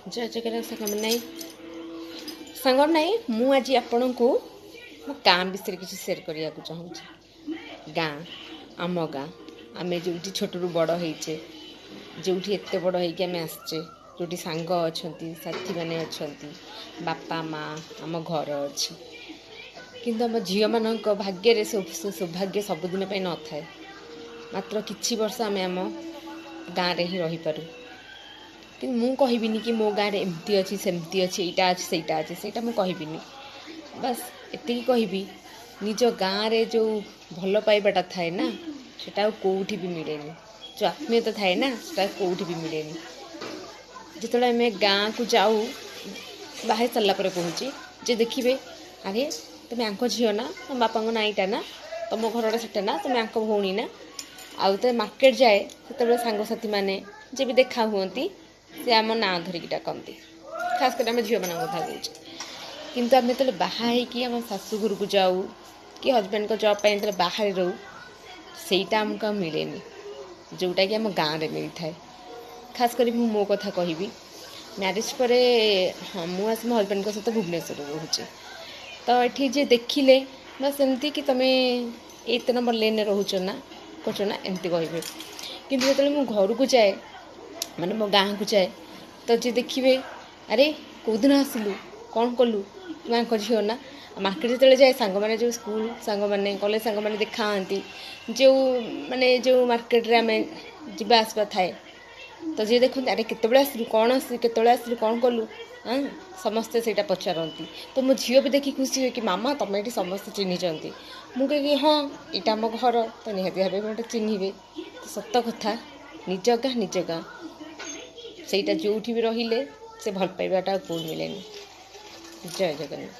जय जगन्नाथ सांग नाई मु आज आपण को मो गाँ विषय किसी सेयार करने को चाहूँगी। गाँ आम गाँ आम जो छोटू बड़ होचे जो एत बड़ होम आसचे जो सांग अच्छा साथी मैंने अच्छा बापा माँ आम घर अच्छी किंतु आम झील मान भाग्य सौभाग्य सबुदिन न थाए मात्र किछि वर्ष आम आम गाँव में ही रही पारू कि मुझे कहबिनी कि मो गाँव एमती अच्छी सेमती अच्छी यहाँ अच्छी सहीटा अच्छे सहीटा मुझे कहबिनी बस एति कहबी निज गाँव में जो भल पाइबाटा थाए ना सेटा कौटी भी मिलेनी जो आत्मीयता थाए ना सेटा कौटी भी मिलेनी जिते आम गाँ को जाऊ बाहर सारा पर कहूँ जे देखिए अरे तुम आंक झील ना तुम बापा ना यहाँ ना तुम घरटा सेटा ना तुम आंक भौणी ना आउ तो मार्केट जाए से सांगसाथी मैंने जे भी देखा हुंती से आम ना धरिकी डाकती खास कर आम झील मान कथा कहे किंतु आम जो बाहर आम शाशुघर को जाऊ कि हजबैंड को जॉब पर बाहर रो सेटा आमको मिलेनी जोटा कि आम गाँव में मिलता है। खास कर मो कथा कहबी मैरिज पर हाँ मुझे मो हजबैंड को सहित भुवनेश्वर रोचे तो ये जे देखिले बस एमती कि तुम 8 नंबर लेन रोच ना कच ना एमती कहे कि जो मो घर को जाए माने मो गाँ को जाए तो जे देखिए अरे कौदिन आसिलु कौन कलु तुम झील ना मार्केट जो जाए सांग मैंने जो स्कूल सांग मैंने कॉलेज सांग मैंने देखा जो माने जो मार्केट रे आम जा आसवा थाए तो जी देखते अरे केत आसलु कौन आसलु कौन कलु हाँ समस्ते से पचारती तो मो झील भी देखी खुशी हुए कि मामा तुम ये समस्ते चिन्हिंट मुझे कि हाँ यहाँ आम घर तो निहती भाव मत चिन्हे तो सत कथा निज गाँ सेटा जो भी रहिले से भल पाइबाटा कौन मिलेनी। जय जगन्नाथ।